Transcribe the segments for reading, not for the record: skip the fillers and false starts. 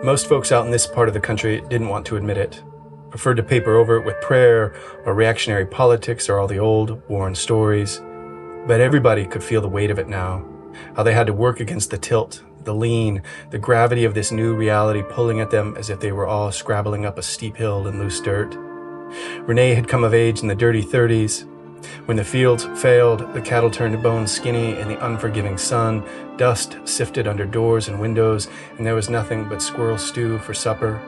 Most folks out in this part of the country didn't want to admit it, preferred to paper over it with prayer or reactionary politics or all the old, worn stories. But everybody could feel the weight of it now, how they had to work against the tilt, the lean, the gravity of this new reality pulling at them as if they were all scrabbling up a steep hill in loose dirt. Renee had come of age in the dirty 30s. When the fields failed, the cattle turned bone skinny in the unforgiving sun, dust sifted under doors and windows, and there was nothing but squirrel stew for supper.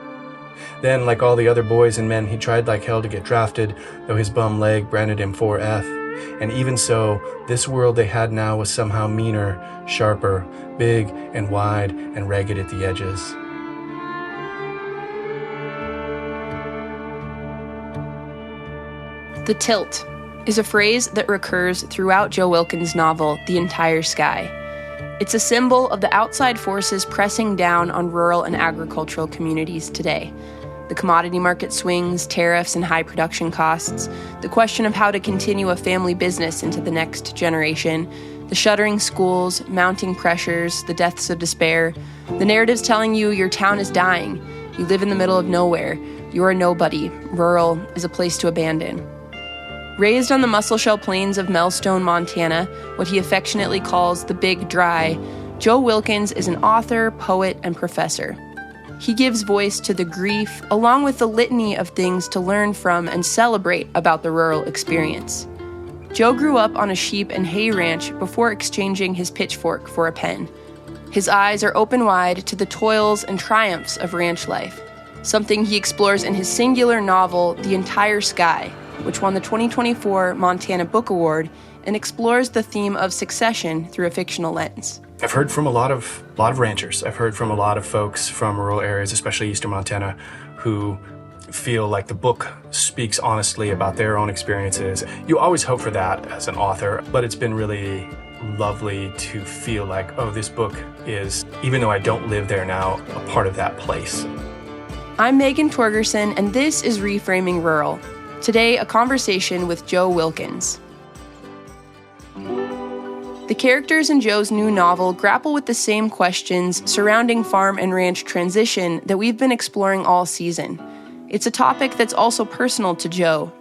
Then, like all the other boys and men, he tried like hell to get drafted, though his bum leg branded him 4F. And even so, this world they had now was somehow meaner, sharper, big and wide and ragged at the edges. The tilt is a phrase that recurs throughout Joe Wilkins' novel, The Entire Sky. It's a symbol of the outside forces pressing down on rural and agricultural communities today. The commodity market swings, tariffs, and high production costs, the question of how to continue a family business into the next generation, the shuttering schools, mounting pressures, the deaths of despair, the narratives telling you your town is dying, you live in the middle of nowhere, you're a nobody, rural is a place to abandon. Raised on the Musselshell Plains of Melstone, Montana, what he affectionately calls the Big Dry, Joe Wilkins is an author, poet, and professor. He gives voice to the grief, along with the litany of things to learn from and celebrate about the rural experience. Joe grew up on a sheep and hay ranch before exchanging his pitchfork for a pen. His eyes are open wide to the toils and triumphs of ranch life, something he explores in his singular novel, The Entire Sky, which won the 2024 Montana Book Award and explores the theme of succession through a fictional lens. I've heard from a lot of ranchers. I've heard from a lot of folks from rural areas, especially eastern Montana, who feel like the book speaks honestly about their own experiences. You always hope for that as an author, but it's been really lovely to feel like, oh, this book is, even though I don't live there now, a part of that place. I'm Megan Torgerson, and this is Reframing Rural. Today, a conversation with Joe Wilkins. The characters in Joe's new novel grapple with the same questions surrounding farm and ranch transition that we've been exploring all season. It's a topic that's also personal to Joe.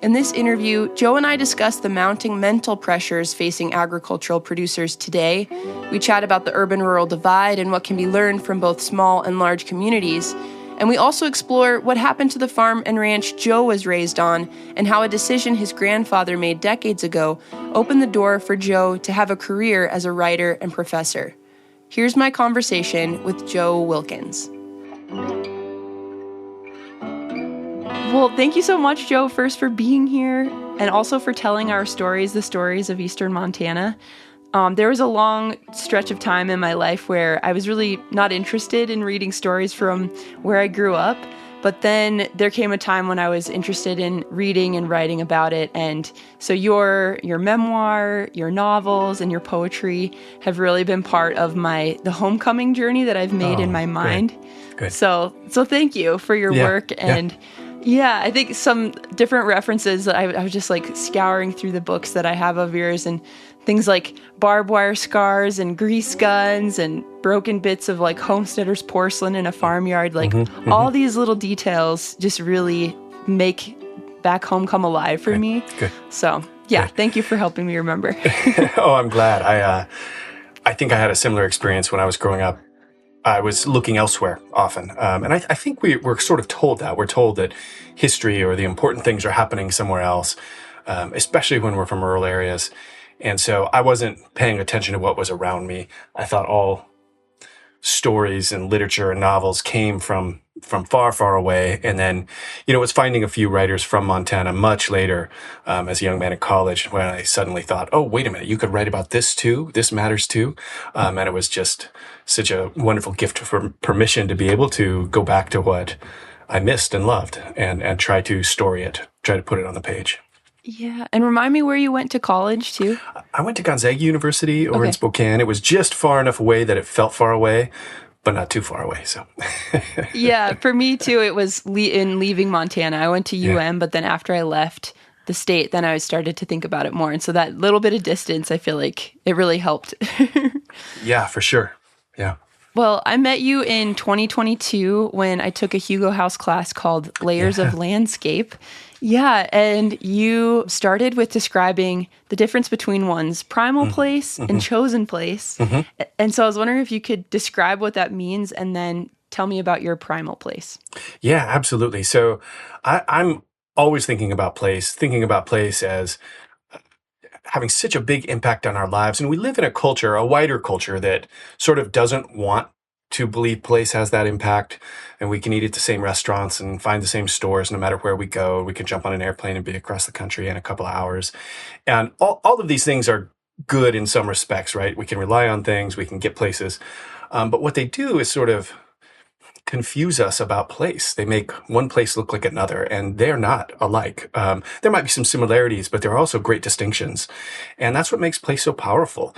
In this interview, Joe and I discuss the mounting mental pressures facing agricultural producers today. We chat about the urban-rural divide and what can be learned from both small and large communities. And we also explore what happened to the farm and ranch Joe was raised on and how a decision his grandfather made decades ago opened the door for Joe to have a career as a writer and professor. Here's my conversation with Joe Wilkins. Well, thank you so much, Joe, first for being here and also for telling our stories, the stories of Eastern Montana. There was a long stretch of time in my life where I was really not interested in reading stories from where I grew up. But then there came a time when I was interested in reading and writing about it. And so your memoir, your novels, and your poetry have really been part of the homecoming journey that I've made in my mind. Good. So thank you for your work. And yeah, I think some different references that I was just like scouring through the books that I have of yours, and things like barbed wire scars and grease guns and broken bits of like homesteader's porcelain in a farmyard. Like all these little details just really make back home come alive for me. Good. So yeah, thank you for helping me remember. Oh, I'm glad. I think I had a similar experience when I was growing up. I was looking elsewhere often. And I think we're sort of told that. We're told that history or the important things are happening somewhere else, especially when we're from rural areas. And so I wasn't paying attention to what was around me. I thought all stories and literature and novels came from far, far away. And then, it was finding a few writers from Montana much later, as a young man in college, when I suddenly thought, oh, wait a minute, you could write about this too? This matters too? And it was just such a wonderful gift for permission to be able to go back to what I missed and loved and try to story it, try to put it on the page. Yeah. And remind me where you went to college too? I went to Gonzaga University over in Spokane. It was just far enough away that it felt far away, but not too far away. So yeah, for me too, it was in leaving Montana. I went to UM, but then after I left the state, then I started to think about it more. And so that little bit of distance, I feel like it really helped. Yeah, for sure. Yeah. Well, I met you in 2022 when I took a Hugo House class called Layers of Landscape. Yeah, and you started with describing the difference between one's primal place and chosen place. And so I was wondering if you could describe what that means and then tell me about your primal place. Yeah, absolutely. So I'm always thinking about place as having such a big impact on our lives. And we live in a culture, a wider culture, that sort of doesn't want to believe place has that impact. And we can eat at the same restaurants and find the same stores no matter where we go. We can jump on an airplane and be across the country in a couple of hours. And all of these things are good in some respects, right? We can rely on things, we can get places. But what they do is sort of confuse us about place. They make one place look like another, and they're not alike. There might be some similarities, but there are also great distinctions. And that's what makes place so powerful.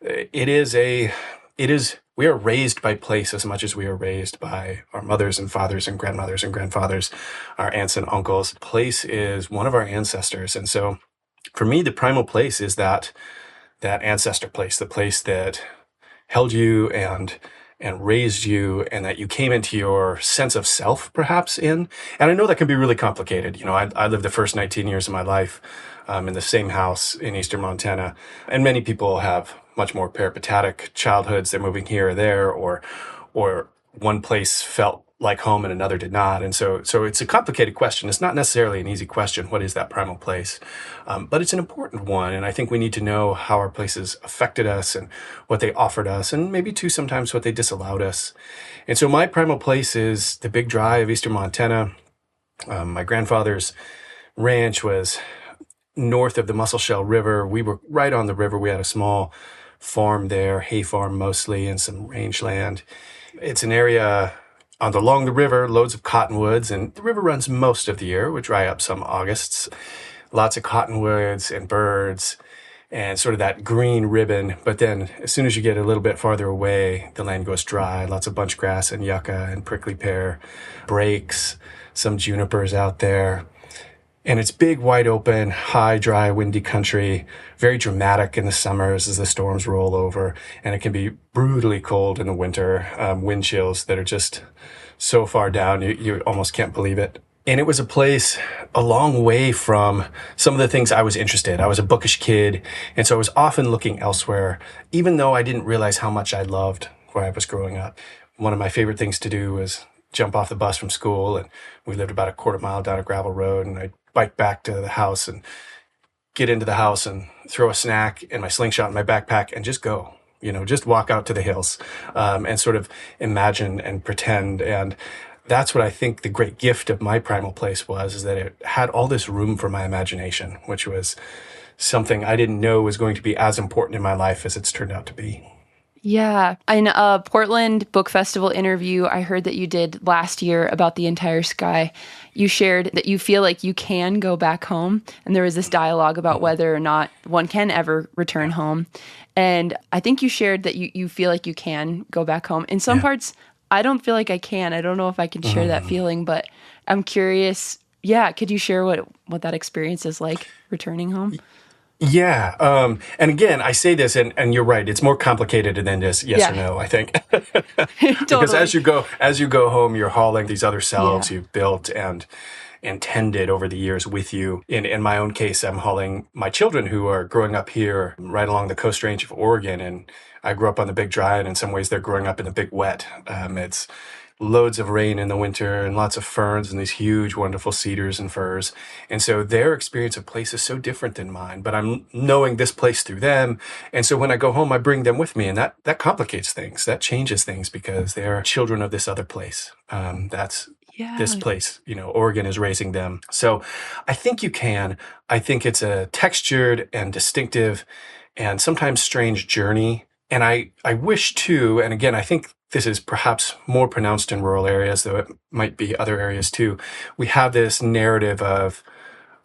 We are raised by place as much as we are raised by our mothers and fathers and grandmothers and grandfathers, our aunts and uncles. Place is one of our ancestors. And so for me, the primal place is that ancestor place, the place that held you and raised you, and that you came into your sense of self perhaps in. And I know that can be really complicated. I lived the first 19 years of my life in the same house in eastern Montana. And many people have much more peripatetic childhoods. They're moving here or there, or one place felt like home and another did not. And so it's a complicated question. It's not necessarily an easy question. What is that primal place? But it's an important one. And I think we need to know how our places affected us and what they offered us, and maybe too sometimes what they disallowed us. And so my primal place is the Big Dry of eastern Montana. My grandfather's ranch was north of the Musselshell River. We were right on the river. We had a small farm there, hay farm mostly, and some rangeland. It's an area along the river, loads of cottonwoods, and the river runs most of the year. We dry up some Augusts. Lots of cottonwoods and birds and sort of that green ribbon. But then as soon as you get a little bit farther away, the land goes dry. Lots of bunch grass and yucca and prickly pear, brakes, some junipers out there. And it's big, wide open, high, dry, windy country, very dramatic in the summers as the storms roll over. And it can be brutally cold in the winter, wind chills that are just so far down, you almost can't believe it. And it was a place a long way from some of the things I was interested in. I was a bookish kid, and so I was often looking elsewhere, even though I didn't realize how much I loved where I was growing up. One of my favorite things to do was jump off the bus from school, and we lived about a quarter mile down a gravel road, and I'd bike back to the house and get into the house and throw a snack and my slingshot in my backpack and just go, just walk out to the hills, and sort of imagine and pretend. And that's what I think the great gift of my primal place was, is that it had all this room for my imagination, which was something I didn't know was going to be as important in my life as it's turned out to be. Yeah. In a Portland Book Festival interview I heard that you did last year about the entire sky, you shared that you feel like you can go back home. And there was this dialogue about whether or not one can ever return home. And I think you shared that you feel like you can go back home. In some parts, I don't feel like I can. I don't know if I can share that feeling, but I'm curious. Yeah. Could you share what that experience is like returning home? Yeah. And again, I say this and you're right. It's more complicated than just yes or no, I think. Because as you go home, you're hauling these other selves you've built and tended over the years with you. In my own case, I'm hauling my children who are growing up here right along the Coast Range of Oregon. And I grew up on the Big Dry, and in some ways they're growing up in the Big Wet. It's loads of rain in the winter and lots of ferns and these huge, wonderful cedars and firs. And so their experience of place is so different than mine, but I'm knowing this place through them. And so when I go home, I bring them with me, and that complicates things. That changes things because they're children of this other place. This place, Oregon is raising them. So I think you can. I think it's a textured and distinctive and sometimes strange journey. And I wish too, and again, I think this is perhaps more pronounced in rural areas, though it might be other areas too. We have this narrative of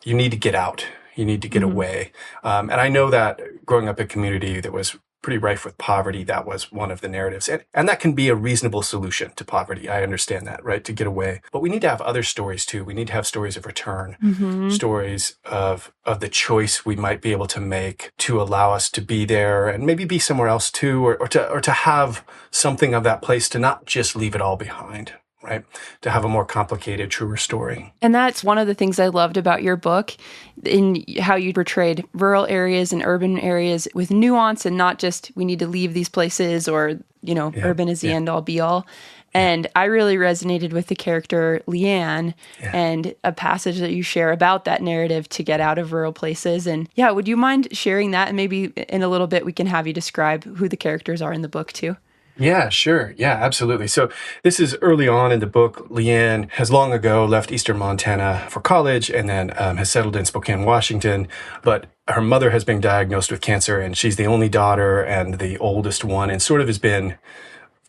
you need to get out. You need to get away. And I know that growing up in a community that was pretty rife with poverty. That was one of the narratives. And that can be a reasonable solution to poverty. I understand that, right? To get away. But we need to have other stories too. We need to have stories of return, stories of the choice we might be able to make to allow us to be there and maybe be somewhere else too, or to have something of that place, to not just leave it all behind. Right? To have a more complicated, truer story. And that's one of the things I loved about your book, in how you portrayed rural areas and urban areas with nuance, and not just we need to leave these places, or, urban is the end all be all. And I really resonated with the character Leanne and a passage that you share about that narrative to get out of rural places. And would you mind sharing that? And maybe in a little bit we can have you describe who the characters are in the book too. Yeah, sure. Yeah, absolutely. So this is early on in the book. Leanne has long ago left eastern Montana for college and then has settled in Spokane, Washington. But her mother has been diagnosed with cancer, and she's the only daughter and the oldest one, and sort of has been,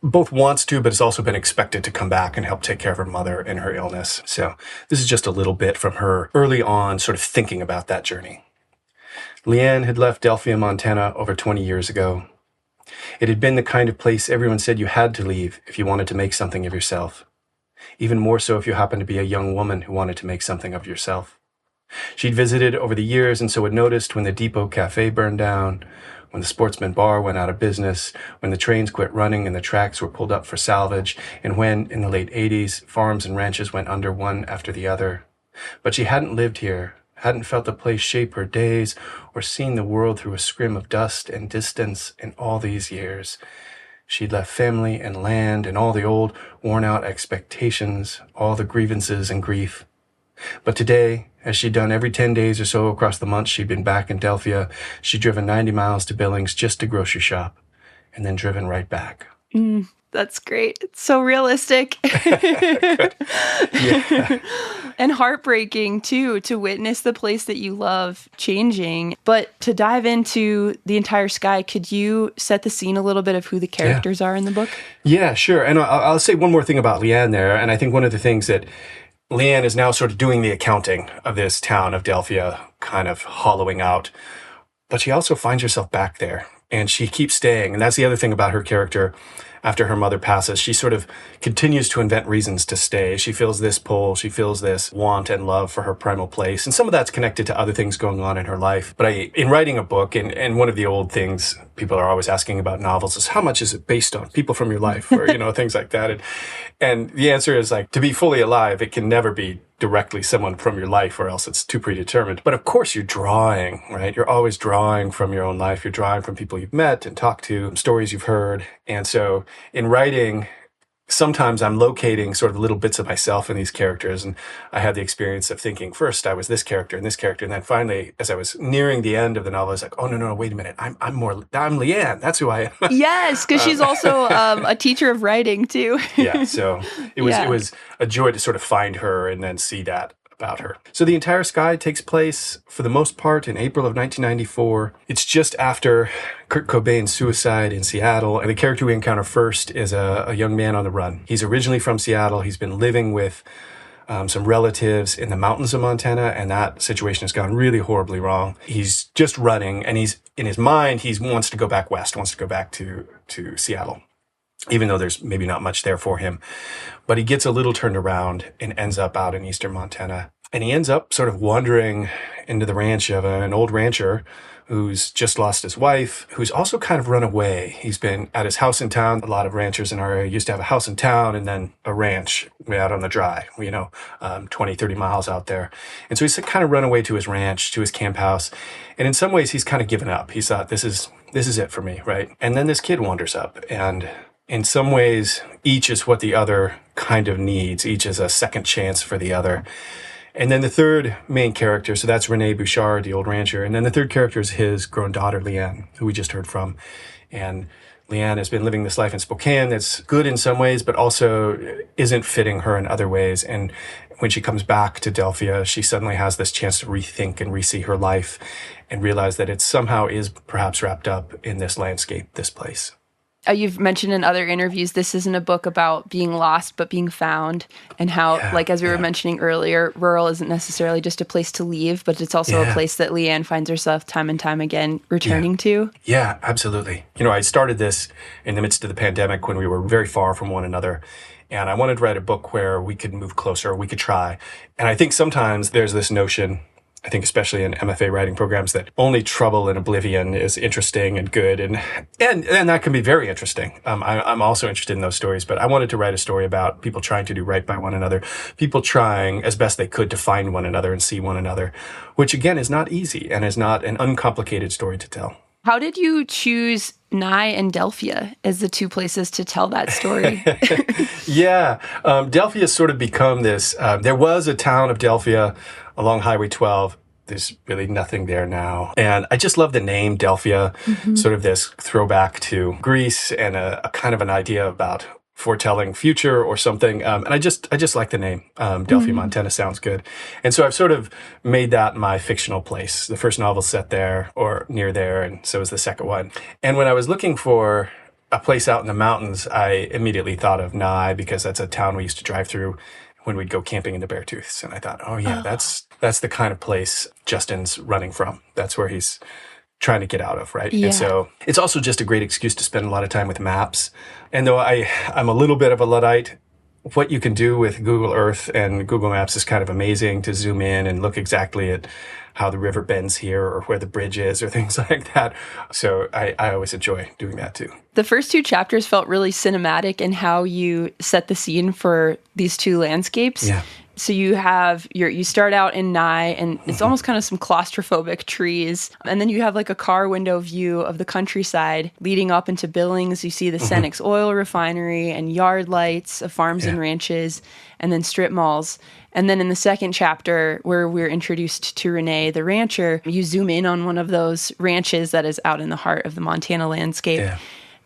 both wants to, but has also been expected to come back and help take care of her mother in her illness. So this is just a little bit from her early on sort of thinking about that journey. Leanne had left Delphia, Montana over 20 years ago. It had been the kind of place everyone said you had to leave if you wanted to make something of yourself. Even more so if you happened to be a young woman who wanted to make something of yourself. She'd visited over the years and so had noticed when the Depot Cafe burned down, when the Sportsman Bar went out of business, when the trains quit running and the tracks were pulled up for salvage, and when, in the late 80s, farms and ranches went under one after the other. But she hadn't lived here, hadn't felt the place shape her days, or seen the world through a scrim of dust and distance in all these years. She'd left family and land and all the old, worn-out expectations, all the grievances and grief. But today, as she'd done every 10 days or so across the months she'd been back in Delphia, she'd driven 90 miles to Billings just to grocery shop, and then driven right back. That's great. It's so realistic. And heartbreaking, too, to witness the place that you love changing. But to dive into The Entire Sky, could you set the scene a little bit of who the characters are in the book? Yeah, sure. And I'll say one more thing about Leanne there. And I think one of the things that Leanne is now sort of doing the accounting of this town of Delphia, kind of hollowing out. But she also finds herself back there, and she keeps staying. And that's the other thing about her character. After her mother passes, she sort of continues to invent reasons to stay. She feels this pull, she feels this want and love for her primal place. And some of that's connected to other things going on in her life. But in writing a book, and one of the old things people are always asking about novels is how much is it based on people from your life, or, things like that. And the answer is, like, to be fully alive, it can never be directly someone from your life, or else it's too predetermined. But of course you're drawing, right? You're always drawing from your own life. You're drawing from people you've met and talked to, stories you've heard. And so in writing, sometimes I'm locating sort of little bits of myself in these characters. And I had the experience of thinking, first I was this character and this character. And then finally, as I was nearing the end of the novel, I was like, oh, no, wait a minute. I'm Leanne. That's who I am. Yes, because she's also a teacher of writing too. Yeah. So it was a joy to sort of find her and then see that about her. So The Entire Sky takes place, for the most part, in April of 1994. It's just after Kurt Cobain's suicide in Seattle. And the character we encounter first is a young man on the run. He's originally from Seattle. He's been living with some relatives in the mountains of Montana, and that situation has gone really horribly wrong. He's just running, and he's, in his mind, he wants to go back west, wants to go back to Seattle, even though there's maybe not much there for him. But he gets a little turned around and ends up out in eastern Montana. And he ends up sort of wandering into the ranch of an old rancher who's just lost his wife, who's also kind of run away. He's been at his house in town. A lot of ranchers in our area used to have a house in town and then a ranch way out on the dry, 20, 30 miles out there. And so he's kind of run away to his ranch, to his camp house. And in some ways, he's kind of given up. He thought, this is it for me, right? And then this kid wanders up, and in some ways, each is what the other kind of needs. Each is a second chance for the other. And then the third main character, so that's Rene Bouchard, the old rancher. And then the third character is his grown daughter, Leanne, who we just heard from. And Leanne has been living this life in Spokane that's good in some ways, but also isn't fitting her in other ways. And when she comes back to Delphia, she suddenly has this chance to rethink and re-see her life and realize that it somehow is perhaps wrapped up in this landscape, this place. You've mentioned in other interviews, this isn't a book about being lost, but being found, and how, like, as we were mentioning earlier, rural isn't necessarily just a place to leave, but it's also a place that Leanne finds herself time and time again returning to. Yeah, absolutely. I started this in the midst of the pandemic when we were very far from one another. And I wanted to write a book where we could move closer, we could try. And I think sometimes there's this notion, I think especially in MFA writing programs, that only trouble and oblivion is interesting and good. And that can be very interesting. I'm also interested in those stories, but I wanted to write a story about people trying to do right by one another, people trying as best they could to find one another and see one another, which again is not easy and is not an uncomplicated story to tell. How did you choose Nye and Delphia as the two places to tell that story? Delphia has sort of become this, there was a town of Delphia along Highway 12. There's really nothing there now. And I just love the name Delphia, sort of this throwback to Greece and a kind of an idea about foretelling future or something. And I just like the name. Delphia, Montana sounds good. And so I've sort of made that my fictional place. The first novel's set there or near there, and so is the second one. And when I was looking for a place out in the mountains, I immediately thought of Nye because that's a town we used to drive through when we'd go camping in the Beartooths. And I thought, that's the kind of place Justin's running from. That's where he's trying to get out of, right? Yeah. And so it's also just a great excuse to spend a lot of time with maps. And though I'm a little bit of a Luddite, what you can do with Google Earth and Google Maps is kind of amazing, to zoom in and look exactly at how the river bends here or where the bridge is or things like that. So I always enjoy doing that too. The first two chapters felt really cinematic in how you set the scene for these two landscapes. Yeah. So you have you start out in Nye, and it's almost kind of some claustrophobic trees. And then you have like a car window view of the countryside leading up into Billings. You see the Cenex oil refinery and yard lights of farms and ranches, and then strip malls. And then in the second chapter, where we're introduced to Renee, the rancher, you zoom in on one of those ranches that is out in the heart of the Montana landscape. Yeah.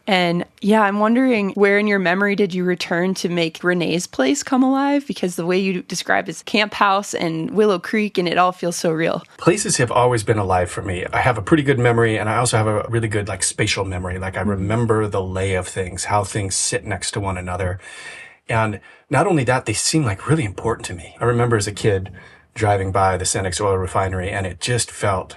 And I'm wondering, where in your memory did you return to make Renee's place come alive? Because the way you describe is Camp House and Willow Creek, and it all feels so real. Places have always been alive for me. I have a pretty good memory, and I also have a really good spatial memory. I remember the lay of things, how things sit next to one another. And not only that, they seem really important to me. I remember as a kid driving by the Cenex oil refinery, and it just felt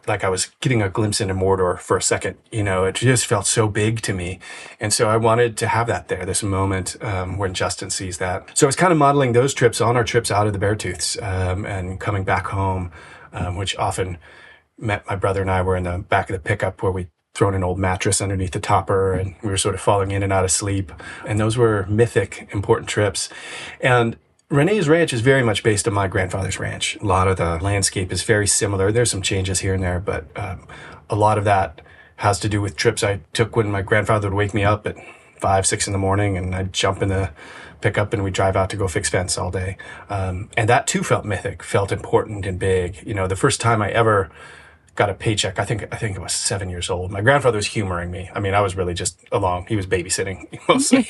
like I was getting a glimpse into Mordor for a second. It just felt so big to me. And so I wanted to have that there, this moment when Justin sees that. So I was kind of modeling those trips on our trips out of the Beartooths and coming back home, which often meant my brother and I were in the back of the pickup where we'd thrown an old mattress underneath the topper and we were sort of falling in and out of sleep. And those were mythic, important trips. And Renee's ranch is very much based on my grandfather's ranch. A lot of the landscape is very similar. There's some changes here and there, but a lot of that has to do with trips I took when my grandfather would wake me up at 5, 6 in the morning, and I'd jump in the pickup and we'd drive out to go fix fence all day. And that too felt mythic, felt important and big. The first time I ever got a paycheck, I think it was 7 years old. My grandfather was humoring me. I mean, I was really just along. He was babysitting mostly,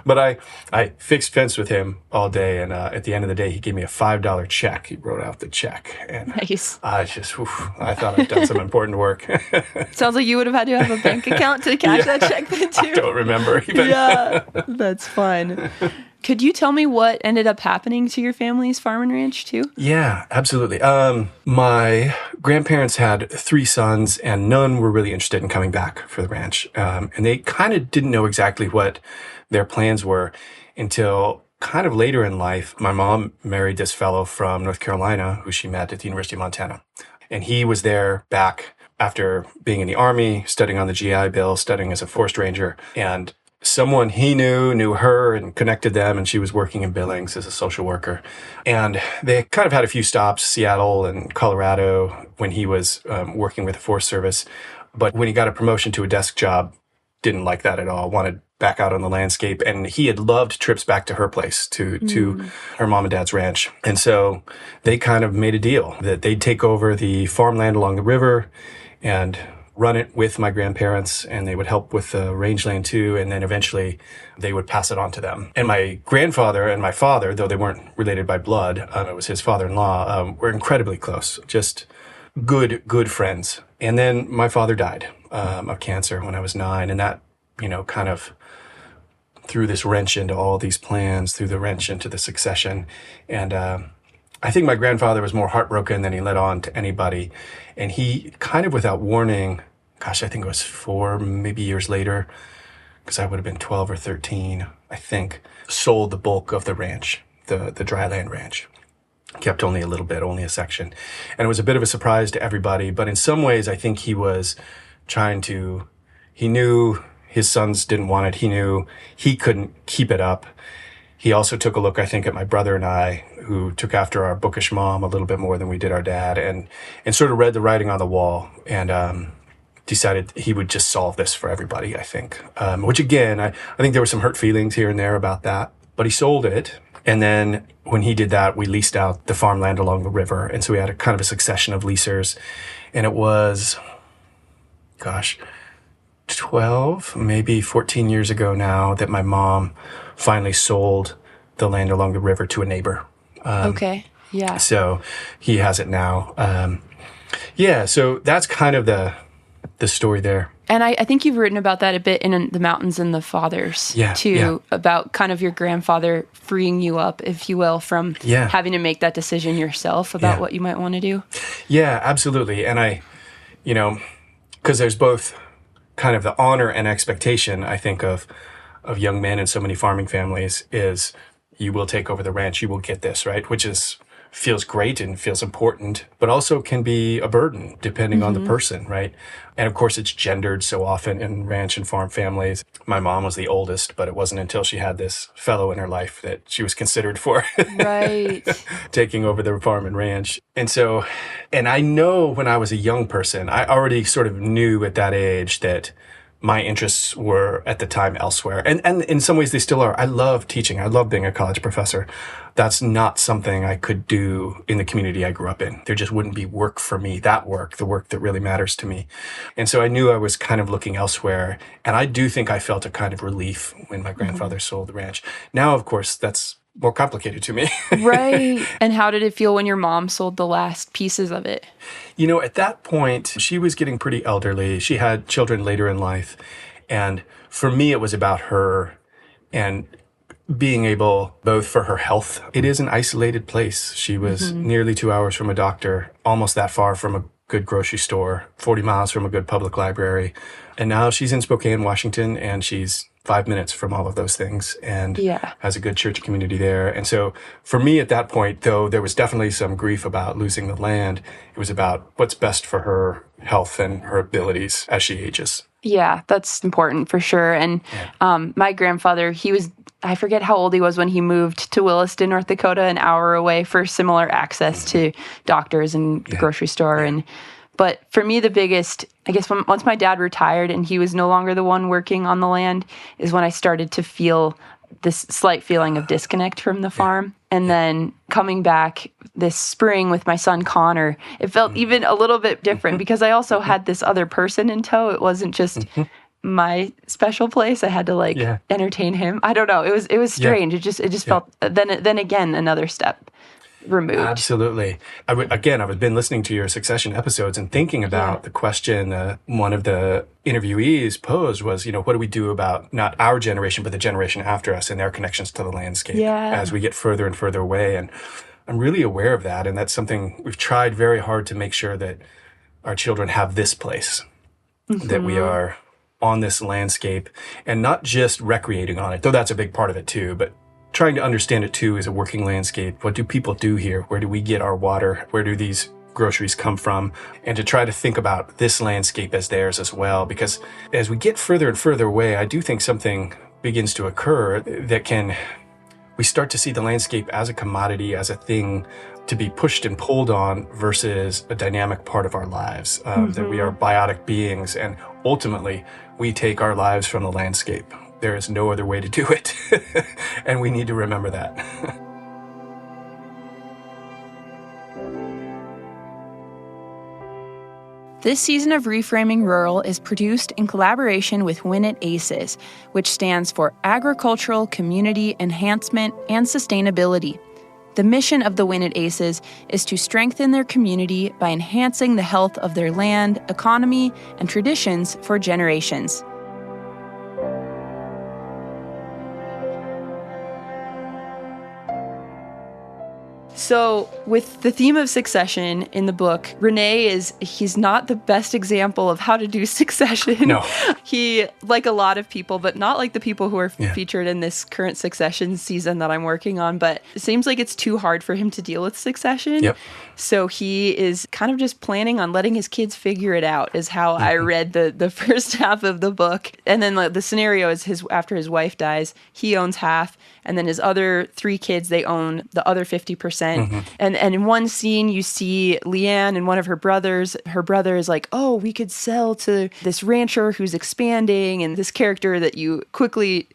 But I fixed fence with him all day, and at the end of the day, he gave me a $5 check. He wrote out the check, and nice. I thought I'd done some important work. Sounds like you would have had to have a bank account to cash that check then too. I don't remember even. Yeah, that's fun. Could you tell me what ended up happening to your family's farm and ranch too? Yeah, absolutely. My grandparents had 3 sons, and none were really interested in coming back for the ranch. And they kind of didn't know exactly what their plans were until kind of later in life. My mom married this fellow from North Carolina who she met at the University of Montana. And he was there back after being in the Army, studying on the GI Bill, studying as a forest ranger. And someone he knew her and connected them, and she was working in Billings as a social worker. And they kind of had a few stops, Seattle and Colorado, when he was working with the Forest Service. But when he got a promotion to a desk job, didn't like that at all, wanted back out on the landscape. And he had loved trips back to her place, to her mom and dad's ranch. And so they kind of made a deal that they'd take over the farmland along the river and run it with my grandparents, and they would help with the rangeland too, and then eventually they would pass it on to them. And my grandfather and my father, though they weren't related by blood, it was his father-in-law, were incredibly close, just good friends. And then my father died of cancer when I was 9, and that kind of threw this wrench into all these plans, threw the wrench into the succession. And I think my grandfather was more heartbroken than he let on to anybody. And he kind of without warning, I think it was 4 maybe years later, because I would have been 12 or 13, I think, sold the bulk of the ranch, the dryland ranch. Kept only a little bit, only a section. And it was a bit of a surprise to everybody. But in some ways, I think he was he knew his sons didn't want it. He knew he couldn't keep it up. He also took a look, I think, at my brother and I, who took after our bookish mom a little bit more than we did our dad, and sort of read the writing on the wall, and decided he would just solve this for everybody, I think. Which again, I think there were some hurt feelings here and there about that, but he sold it. And then when he did that, we leased out the farmland along the river. And so we had a kind of a succession of leasers. And it was, 12, maybe 14 years ago now that my mom finally sold the land along the river to a neighbor. Okay. Yeah. So he has it now. So that's kind of the story there. And I think you've written about that a bit in The Mountains and the Fathers, too, about kind of your grandfather freeing you up, if you will, from having to make that decision yourself about what you might want to do. Yeah, absolutely. And because there's both kind of the honor and expectation, I think, of young men in so many farming families is you will take over the ranch, you will get this, right? Which feels great and feels important, but also can be a burden depending on the person, right? And of course, it's gendered so often in ranch and farm families. My mom was the oldest, but it wasn't until she had this fellow in her life that she was considered for taking over the farm and ranch. And so, and I know when I was a young person, I already sort of knew at that age that my interests were at the time elsewhere. And in some ways they still are. I love teaching. I love being a college professor. That's not something I could do in the community I grew up in. There just wouldn't be work for me, the work that really matters to me. And so I knew I was kind of looking elsewhere. And I do think I felt a kind of relief when my grandfather sold the ranch. Now, of course, that's more complicated to me. Right. And how did it feel when your mom sold the last pieces of it? At that point, she was getting pretty elderly. She had children later in life. And for me, it was about her and being able, both for her health. It is an isolated place. She was nearly 2 hours from a doctor, almost that far from a good grocery store, 40 miles from a good public library. And now she's in Spokane, Washington, and she's 5 minutes from all of those things and has a good church community there. And so for me at that point, though, there was definitely some grief about losing the land. It was about what's best for her health and her abilities as she ages. Yeah, that's important for sure. And my grandfather, I forget how old he was when he moved to Williston, North Dakota, an hour away for similar access to doctors and the grocery store. But for me, the biggest, I guess, once my dad retired and he was no longer the one working on the land, is when I started to feel this slight feeling of disconnect from the farm. And then coming back this spring with my son Connor, it felt even a little bit different because I also had this other person in tow. It wasn't just my special place. I had to entertain him. I don't know. It was strange. It just felt then again another step removed. Absolutely. I've been listening to your Succession episodes and thinking about the question one of the interviewees posed was, what do we do about not our generation, but the generation after us and their connections to the landscape as we get further and further away? And I'm really aware of that. And that's something we've tried very hard to make sure that our children have this place, that we are on this landscape and not just recreating on it, though that's a big part of it too, but trying to understand it too as a working landscape. What do people do here? Where do we get our water? Where do these groceries come from? And to try to think about this landscape as theirs as well. Because as we get further and further away, I do think something begins to occur that we start to see the landscape as a commodity, as a thing to be pushed and pulled on versus a dynamic part of our lives, that we are biotic beings. And ultimately, we take our lives from the landscape. There is no other way to do it. And we need to remember that. This season of Reframing Rural is produced in collaboration with WINIT ACES, which stands for Agricultural Community Enhancement and Sustainability. The mission of the WINIT ACES is to strengthen their community by enhancing the health of their land, economy, and traditions for generations. So with the theme of succession in the book, he's not the best example of how to do succession. No. He, like a lot of people, but not like the people who are featured in this current Succession season that I'm working on, but it seems like it's too hard for him to deal with succession. Yep. So he is kind of just planning on letting his kids figure it out, is how I read the first half of the book. And then the scenario is after his wife dies, he owns half, and then his other 3 kids, they own the other 50%. And in one scene, you see Leanne and one of her brothers. Her brother is like, oh, we could sell to this rancher who's expanding, and this character that you quickly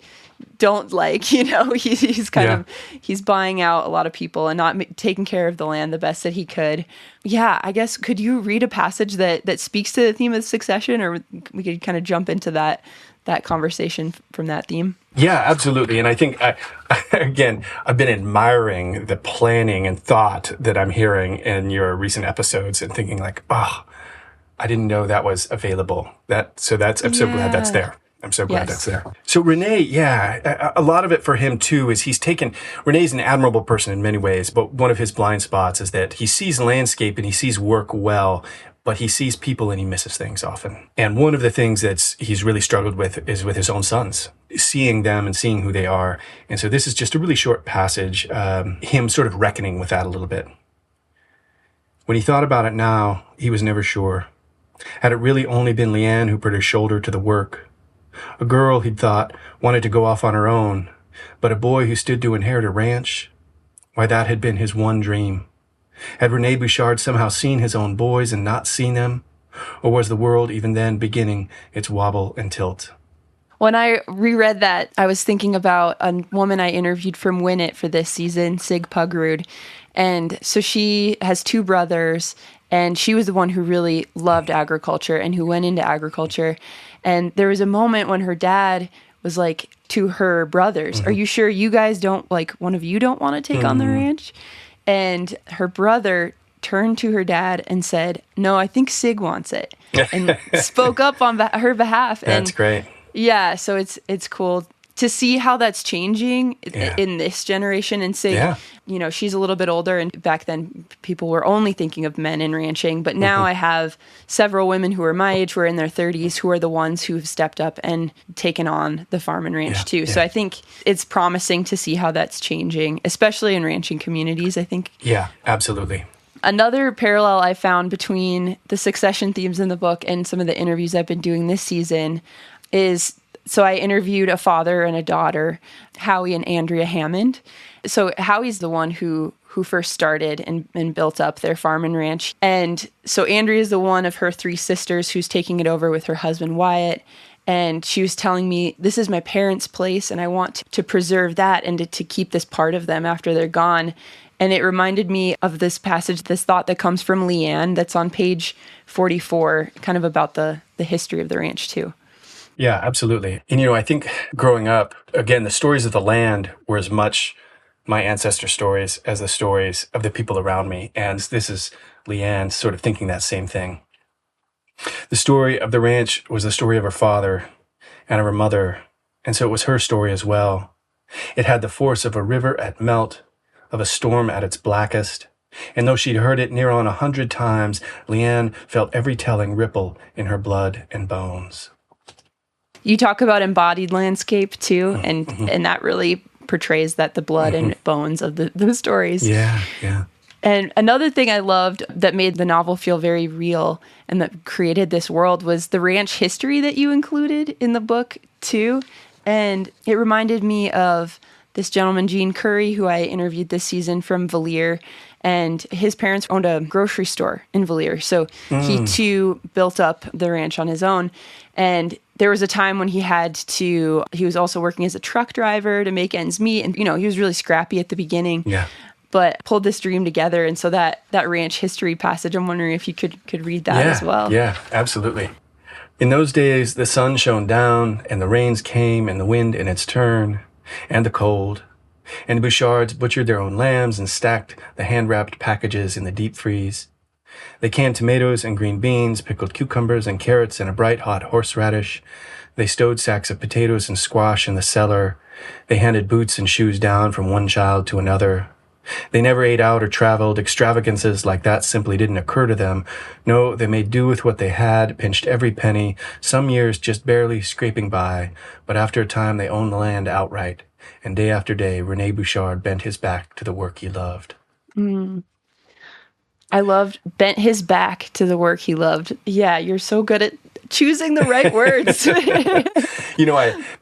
don't like, he's kind of, he's buying out a lot of people and not taking care of the land the best that he could. Yeah, I guess, could you read a passage that speaks to the theme of succession, or we could kind of jump into that conversation from that theme? Yeah, absolutely. And I think, I've been admiring the planning and thought that I'm hearing in your recent episodes and thinking like, oh, I didn't know that was available. I'm so glad that's there. I'm so glad that's there. So Renee, a lot of it for him too is Renee's an admirable person in many ways, but one of his blind spots is that he sees landscape and he sees work well, but he sees people and he misses things often. And one of the things he's really struggled with is with his own sons, seeing them and seeing who they are. And so this is just a really short passage, him sort of reckoning with that a little bit. When he thought about it now, he was never sure. Had it really only been Leanne who put her shoulder to the work? A girl, he'd thought, wanted to go off on her own, but a boy who stood to inherit a ranch? Why, that had been his one dream. Had Rene Bouchard somehow seen his own boys and not seen them? Or was the world even then beginning its wobble and tilt? When I reread that, I was thinking about a woman I interviewed from Win It for this season, Sig Pugrud. And so she has 2 brothers, and she was the one who really loved agriculture and who went into agriculture. And there was a moment when her dad was like to her brothers, are you sure you guys don't, like, one of you don't want to take on the ranch? And her brother turned to her dad and said, no, I think Sig wants it, and spoke up on her behalf. That's great. Yeah, so it's cool to see how that's changing in this generation. And Sig, she's a little bit older, and back then people were only thinking of men in ranching. But now I have several women who are my age, who are in their 30s, who are the ones who've stepped up and taken on the farm and ranch too. So I think it's promising to see how that's changing, especially in ranching communities, I think. Yeah, absolutely. Another parallel I found between the succession themes in the book and some of the interviews I've been doing this season is, so I interviewed a father and a daughter, Howie and Andrea Hammond. So Howie's the one who first started and built up their farm and ranch. And so Andrea is the one of her 3 sisters who's taking it over with her husband, Wyatt. And she was telling me, this is my parents' place, and I want to preserve that and to keep this part of them after they're gone. And it reminded me of this passage, this thought that comes from Leanne that's on page 44, kind of about the history of the ranch too. Yeah, absolutely. And, I think growing up, again, the stories of the land were as much my ancestor stories as the stories of the people around me. And this is Leanne sort of thinking that same thing. The story of the ranch was the story of her father and of her mother. And so it was her story as well. It had the force of a river at melt, of a storm at its blackest. And though she'd heard it near on 100 times, Leanne felt every telling ripple in her blood and bones. You talk about embodied landscape too, and that really portrays the blood and bones of the stories. Yeah. And another thing I loved that made the novel feel very real and that created this world was the ranch history that you included in the book too. And it reminded me of this gentleman, Gene Curry, who I interviewed this season from Valier. And his parents owned a grocery store in Valier. So he too built up the ranch on his own. And there was a time when he was also working as a truck driver to make ends meet. And, he was really scrappy at the beginning, but pulled this dream together. And so that ranch history passage, I'm wondering if you could read that as well. Yeah, absolutely. In those days, the sun shone down and the rains came and the wind in its turn and the cold. And the Bouchards butchered their own lambs and stacked the hand-wrapped packages in the deep freeze. They canned tomatoes and green beans, pickled cucumbers and carrots and a bright hot horseradish. They stowed sacks of potatoes and squash in the cellar. They handed boots and shoes down from one child to another. They never ate out or traveled. Extravagances like that simply didn't occur to them. No, they made do with what they had, pinched every penny, some years just barely scraping by. But after a time, they owned the land outright. And day after day, René Bouchard bent his back to the work he loved. I loved bent his back to the work he loved. Yeah, you're so good at choosing the right words.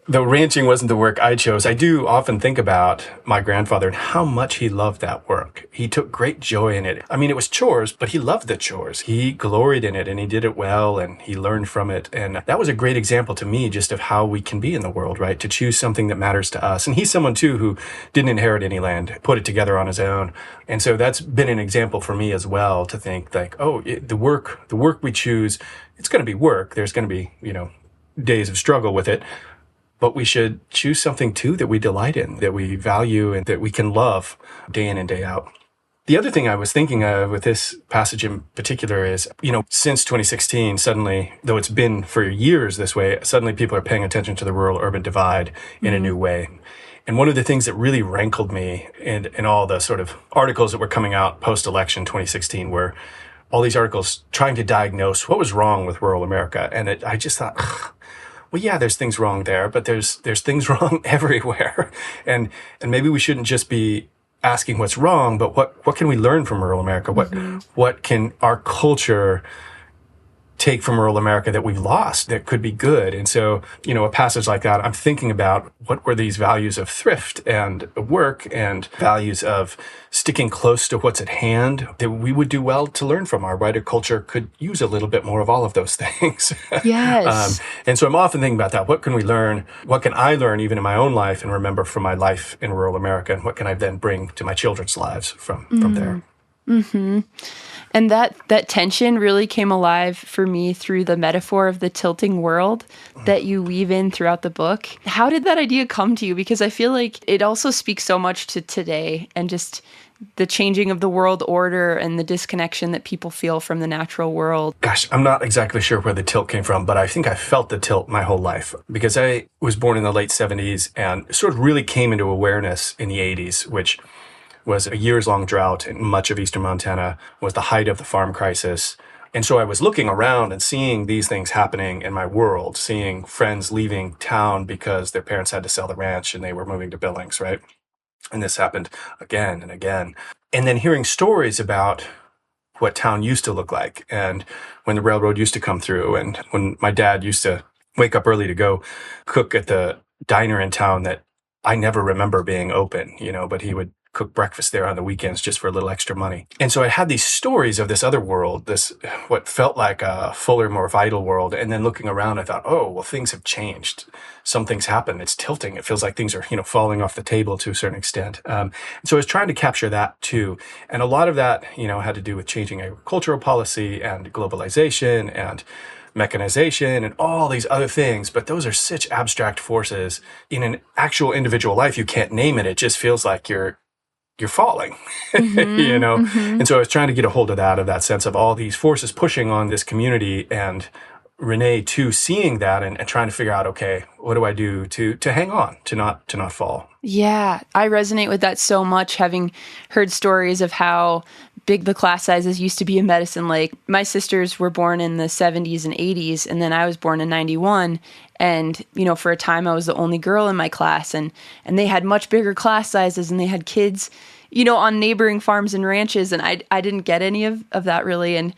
The ranching wasn't the work I chose. I do often think about my grandfather and how much he loved that work. He took great joy in it. I mean, it was chores, but he loved the chores. He gloried in it and he did it well and he learned from it. And that was a great example to me just of how we can be in the world, right? To choose something that matters to us. And he's someone too who didn't inherit any land, put it together on his own. And so that's been an example for me as well to think like, the work we choose, it's going to be work. There's going to be, days of struggle with it. But we should choose something too that we delight in, that we value, and that we can love day in and day out. The other thing I was thinking of with this passage in particular is, since 2016, suddenly, though it's been for years this way, suddenly people are paying attention to the rural-urban divide in a new way. And one of the things that really rankled me in all the sort of articles that were coming out post-election 2016 were all these articles trying to diagnose what was wrong with rural America. And I just thought, well, yeah, there's things wrong there, but there's things wrong everywhere. And maybe we shouldn't just be asking what's wrong, but what can we learn from rural America? What can our culture take from rural America that we've lost that could be good? And so, a passage like that, I'm thinking about what were these values of thrift and work and values of sticking close to what's at hand that we would do well to learn from. Our wider culture could use a little bit more of all of those things. Yes. And so I'm often thinking about that. What can we learn? What can I learn even in my own life and remember from my life in rural America? And what can I then bring to my children's lives from there? Mm-hmm. And that tension really came alive for me through the metaphor of the tilting world that you weave in throughout the book. How did that idea come to you? Because I feel like it also speaks so much to today and just the changing of the world order and the disconnection that people feel from the natural world. Gosh, I'm not exactly sure where the tilt came from, but I think I felt the tilt my whole life because I was born in the late 70s and sort of really came into awareness in the 80s, which was a years-long drought in much of eastern Montana, was the height of the farm crisis. And so I was looking around and seeing these things happening in my world, seeing friends leaving town because their parents had to sell the ranch and they were moving to Billings, right? And this happened again and again. And then hearing stories about what town used to look like and when the railroad used to come through and when my dad used to wake up early to go cook at the diner in town that I never remember being open, but he would cook breakfast there on the weekends just for a little extra money. And so I had these stories of this other world, this what felt like a fuller, more vital world. And then looking around, I thought, oh, well, things have changed. Some things happen. It's tilting. It feels like things are, falling off the table to a certain extent. So I was trying to capture that too. And a lot of that, had to do with changing agricultural policy and globalization and mechanization and all these other things. But those are such abstract forces. In an actual individual life, you can't name it. It just feels like you're falling, And so I was trying to get a hold of that sense of all these forces pushing on this community and René too, seeing that and trying to figure out, okay, what do I do to hang on, to not fall? Yeah, I resonate with that so much, having heard stories of how big the class sizes used to be in Medicine Lake. My sisters were born in the 70s and 80s, and then I was born in 91. And, for a time I was the only girl in my class, and they had much bigger class sizes, and they had kids, on neighboring farms and ranches, and I didn't get any of that really. And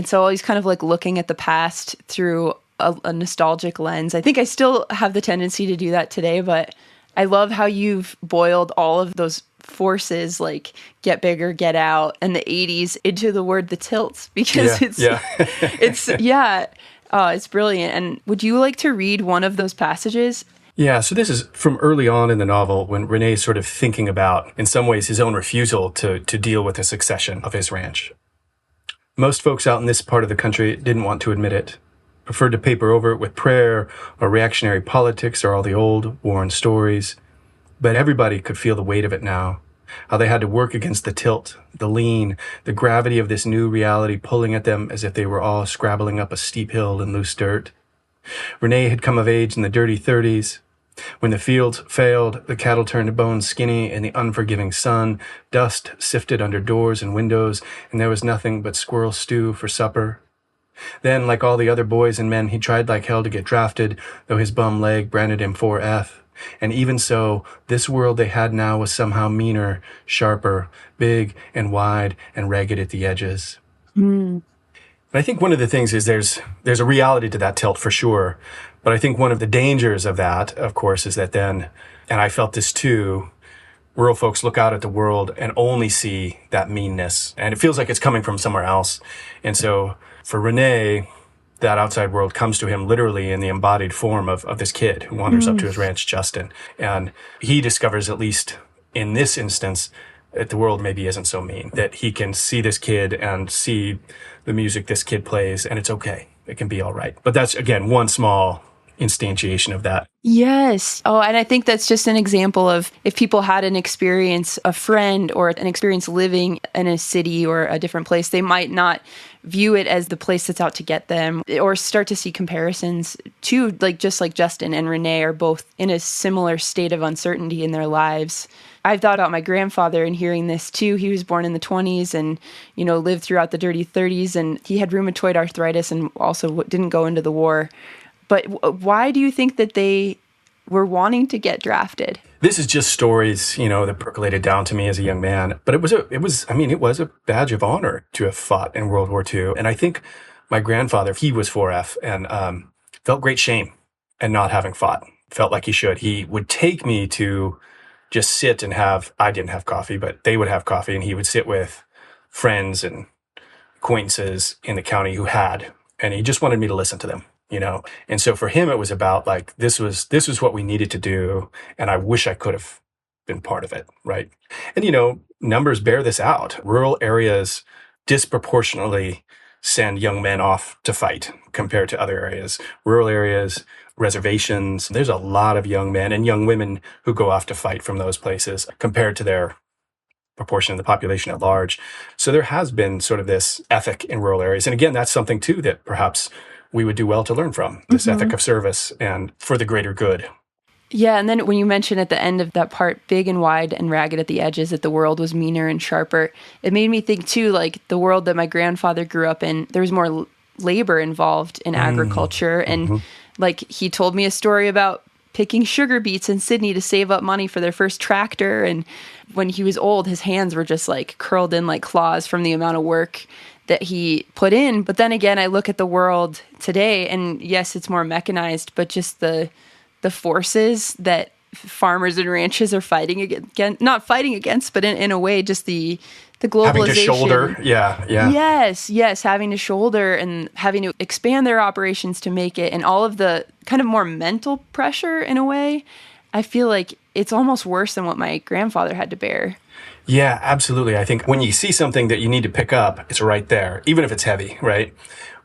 so always kind of like looking at the past through a nostalgic lens. I think I still have the tendency to do that today, but I love how you've boiled all of those forces like get bigger, get out, and the 80s into the word the tilt, because it's brilliant. And would you like to read one of those passages? Yeah, so this is from early on in the novel when René is sort of thinking about, in some ways, his own refusal to deal with the succession of his ranch. Most folks out in this part of the country didn't want to admit it, preferred to paper over it with prayer or reactionary politics or all the old, worn stories. But everybody could feel the weight of it now, how they had to work against the tilt, the lean, the gravity of this new reality pulling at them as if they were all scrabbling up a steep hill in loose dirt. René had come of age in the dirty 30s. When the fields failed, the cattle turned bone skinny in the unforgiving sun, dust sifted under doors and windows, and there was nothing but squirrel stew for supper. Then, like all the other boys and men, he tried like hell to get drafted, though his bum leg branded him 4F. And even so, this world they had now was somehow meaner, sharper, big and wide and ragged at the edges. And I think one of the things is there's a reality to that tilt for sure. But I think one of the dangers of that, of course, is that then, and I felt this too, rural folks look out at the world and only see that meanness. And it feels like it's coming from somewhere else. And so for Rene, that outside world comes to him literally in the embodied form of this kid who wanders up to his ranch, Justin. And he discovers, at least in this instance, that the world maybe isn't so mean, that he can see this kid and see the music this kid plays, and it's okay. It can be all right. But that's, again, one small instantiation of that. Yes. Oh, and I think that's just an example of if people had an experience, a friend, or an experience living in a city or a different place, they might not view it as the place that's out to get them, or start to see comparisons to, like, just like Justin and Renee are both in a similar state of uncertainty in their lives. I've thought about my grandfather and hearing this too. He was born in the 20s and, lived throughout the dirty 30s, and he had rheumatoid arthritis and also didn't go into the war. But why do you think that they were wanting to get drafted? This is just stories, that percolated down to me as a young man. But it was a badge of honor to have fought in World War II. And I think my grandfather, he was 4F and felt great shame in not having fought. Felt like he should. He would take me to just sit and I didn't have coffee, but they would have coffee, and he would sit with friends and acquaintances in the county who had, and he just wanted me to listen to them. And so for him, it was about like, this was what we needed to do. And I wish I could have been part of it. Right. And, numbers bear this out. Rural areas disproportionately send young men off to fight compared to other areas. Rural areas, reservations, there's a lot of young men and young women who go off to fight from those places compared to their proportion of the population at large. So there has been sort of this ethic in rural areas. And again, that's something too that perhaps we would do well to learn from, this ethic of service and for the greater good. Yeah, and then when you mentioned at the end of that part, big and wide and ragged at the edges, that the world was meaner and sharper, it made me think too, like the world that my grandfather grew up in, there was more labor involved in agriculture. And like he told me a story about picking sugar beets in Sydney to save up money for their first tractor. And when he was old, his hands were just like curled in like claws from the amount of work that he put in. But then again, I look at the world today, and yes, it's more mechanized, but just the forces that farmers and ranches are fighting against, not fighting against, but in a way, just the globalization. Having to shoulder, yeah. Yes, having to shoulder and having to expand their operations to make it, and all of the kind of more mental pressure in a way. I feel like it's almost worse than what my grandfather had to bear. Yeah, absolutely. I think when you see something that you need to pick up, it's right there, even if it's heavy, right?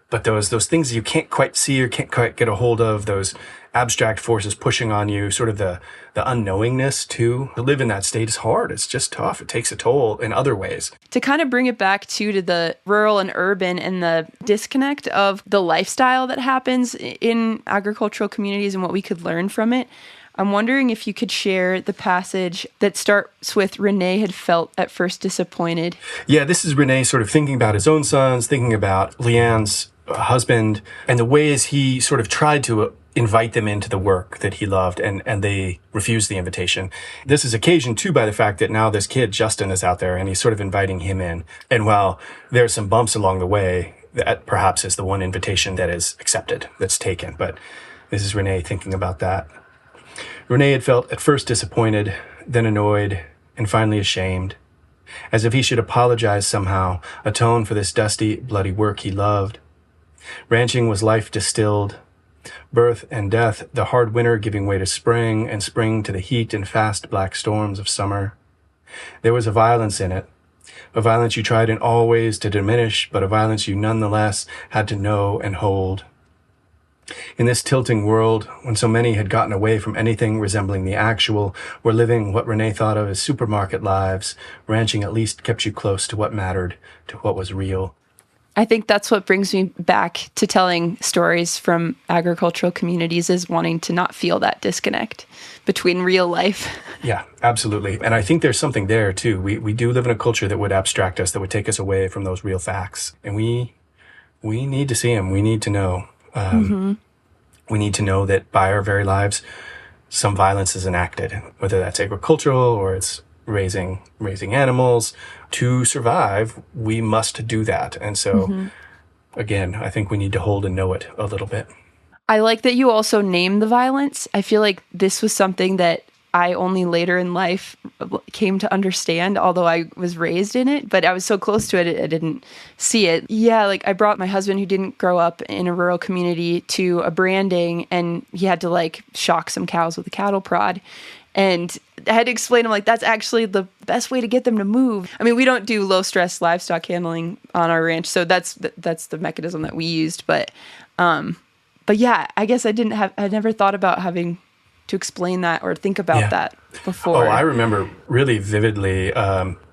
But those things you can't quite see or can't quite get a hold of, those abstract forces pushing on you, sort of the unknowingness too. To live in that state is hard. It's just tough. It takes a toll in other ways. To kind of bring it back to the rural and urban and the disconnect of the lifestyle that happens in agricultural communities and what we could learn from it, I'm wondering if you could share the passage that starts with Renee had felt at first disappointed. Yeah, this is Renee sort of thinking about his own sons, thinking about Leanne's husband, and the ways he sort of tried to invite them into the work that he loved, and they refused the invitation. This is occasioned too by the fact that now this kid, Justin, is out there, and he's sort of inviting him in. And while there's some bumps along the way, that perhaps is the one invitation that is accepted, that's taken. But this is Renee thinking about that. Renee had felt at first disappointed, then annoyed, and finally ashamed, as if he should apologize somehow, atone for this dusty, bloody work he loved. Ranching was life distilled, birth and death, the hard winter giving way to spring, and spring to the heat and fast black storms of summer. There was a violence in it, a violence you tried in all ways to diminish, but a violence you nonetheless had to know and hold. In this tilting world, when so many had gotten away from anything resembling the actual, were living what Renee thought of as supermarket lives, ranching at least kept you close to what mattered, to what was real. I think that's what brings me back to telling stories from agricultural communities, is wanting to not feel that disconnect between real life. Yeah, absolutely. And I think there's something there too. We do live in a culture that would abstract us, that would take us away from those real facts. And we need to see them. We need to know. We need to know that by our very lives, some violence is enacted, whether that's agricultural or it's raising animals. To survive, we must do that. And so, again, I think we need to hold and know it a little bit. I like that you also name the violence. I feel like this was something that I only later in life came to understand, although I was raised in it, but I was so close to it, I didn't see it. Yeah, like I brought my husband, who didn't grow up in a rural community, to a branding, and he had to like shock some cows with a cattle prod. And I had to explain to him, like, that's actually the best way to get them to move. I mean, we don't do low-stress livestock handling on our ranch, so that's the mechanism that we used. But yeah, I guess I never thought about having to explain that or think about that before. Oh, I remember really vividly